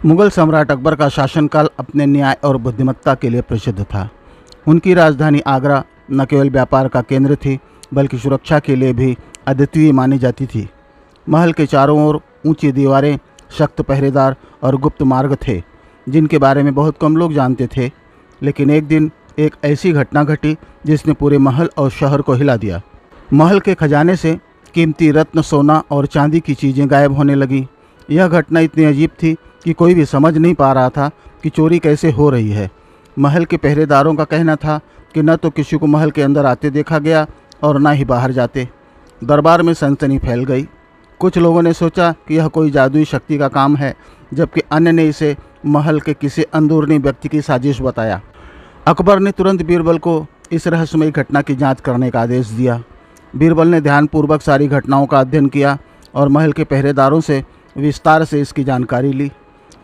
मुगल सम्राट अकबर का शासनकाल अपने न्याय और बुद्धिमत्ता के लिए प्रसिद्ध था। उनकी राजधानी आगरा न केवल व्यापार का केंद्र थी, बल्कि सुरक्षा के लिए भी अद्वितीय मानी जाती थी। महल के चारों ओर ऊंची दीवारें, सख्त पहरेदार और गुप्त मार्ग थे, जिनके बारे में बहुत कम लोग जानते थे। लेकिन एक दिन एक ऐसी घटना घटी जिसने पूरे महल और शहर को हिला दिया। महल के खजाने से कीमती रत्न, सोना और चांदी की चीज़ें गायब होने लगी। यह घटना इतनी अजीब थी कि कोई भी समझ नहीं पा रहा था कि चोरी कैसे हो रही है। महल के पहरेदारों का कहना था कि न तो किसी को महल के अंदर आते देखा गया और न ही बाहर जाते। दरबार में सनसनी फैल गई। कुछ लोगों ने सोचा कि यह कोई जादुई शक्ति का काम है, जबकि अन्य ने इसे महल के किसी अंदरूनी व्यक्ति की साजिश बताया। अकबर ने तुरंत बीरबल को इस रहस्यमयी घटना की जांच करने का आदेश दिया। बीरबल ने ध्यानपूर्वक सारी घटनाओं का अध्ययन किया और महल के पहरेदारों से विस्तार से इसकी जानकारी ली।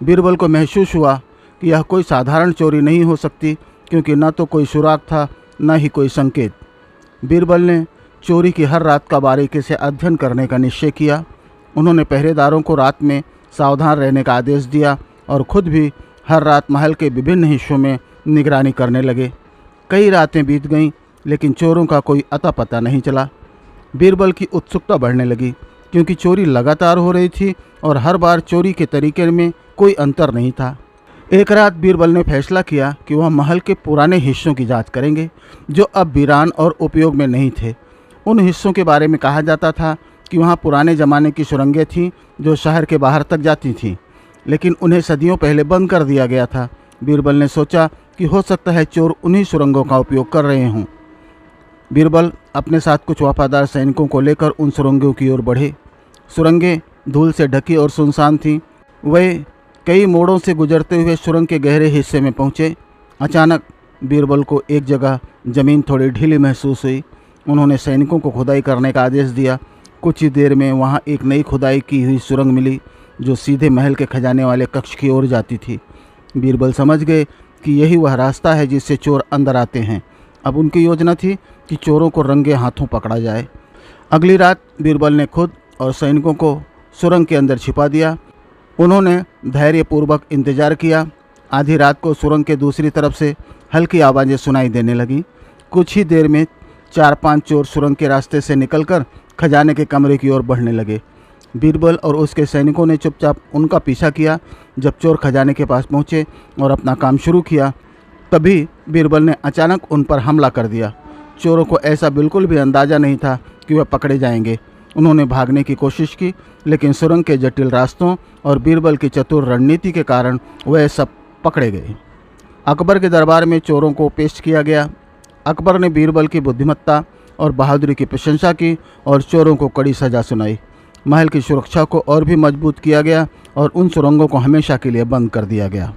बीरबल को महसूस हुआ कि यह कोई साधारण चोरी नहीं हो सकती, क्योंकि न तो कोई सुराग था, न ही कोई संकेत। बीरबल ने चोरी की हर रात का बारीकी से अध्ययन करने का निश्चय किया। उन्होंने पहरेदारों को रात में सावधान रहने का आदेश दिया और खुद भी हर रात महल के विभिन्न हिस्सों में निगरानी करने लगे। कई रातें बीत गईं, लेकिन चोरों का कोई अता पता नहीं चला। बीरबल की उत्सुकता बढ़ने लगी, क्योंकि चोरी लगातार हो रही थी और हर बार चोरी के तरीके में कोई अंतर नहीं था। एक रात बीरबल ने फैसला किया कि वह महल के पुराने हिस्सों की जांच करेंगे, जो अब वीरान और उपयोग में नहीं थे। उन हिस्सों के बारे में कहा जाता था कि वहाँ पुराने ज़माने की सुरंगें थीं जो शहर के बाहर तक जाती थीं, लेकिन उन्हें सदियों पहले बंद कर दिया गया था। बीरबल ने सोचा कि हो सकता है चोर उन्हीं सुरंगों का उपयोग कर रहे हों। बीरबल अपने साथ कुछ वफादार सैनिकों को लेकर उन सुरंगों की ओर बढ़े। सुरंगें धूल से ढकी और सुनसान थीं। वे कई मोड़ों से गुजरते हुए सुरंग के गहरे हिस्से में पहुँचे। अचानक बीरबल को एक जगह ज़मीन थोड़ी ढीली महसूस हुई। उन्होंने सैनिकों को खुदाई करने का आदेश दिया। कुछ ही देर में वहाँ एक नई खुदाई की हुई सुरंग मिली, जो सीधे महल के खजाने वाले कक्ष की ओर जाती थी। बीरबल समझ गए कि यही वह रास्ता है जिससे चोर अंदर आते हैं। अब उनकी योजना थी कि चोरों को रंगे हाथों पकड़ा जाए। अगली रात बीरबल ने खुद और सैनिकों को सुरंग के अंदर छिपा दिया। उन्होंने धैर्यपूर्वक इंतजार किया। आधी रात को सुरंग के दूसरी तरफ से हल्की आवाज़ें सुनाई देने लगीं। कुछ ही देर में 4-5 चोर सुरंग के रास्ते से निकलकर खजाने के कमरे की ओर बढ़ने लगे। बीरबल और उसके सैनिकों ने चुपचाप उनका पीछा किया। जब चोर खजाने के पास पहुंचे और अपना काम शुरू किया, तभी बीरबल ने अचानक उन पर हमला कर दिया। चोरों को ऐसा बिल्कुल भी अंदाज़ा नहीं था कि वह पकड़े जाएंगे। उन्होंने भागने की कोशिश की, लेकिन सुरंग के जटिल रास्तों और बीरबल की चतुर रणनीति के कारण वह सब पकड़े गए। अकबर के दरबार में चोरों को पेश किया गया। अकबर ने बीरबल की बुद्धिमत्ता और बहादुरी की प्रशंसा की और चोरों को कड़ी सज़ा सुनाई। महल की सुरक्षा को और भी मजबूत किया गया और उन सुरंगों को हमेशा के लिए बंद कर दिया गया।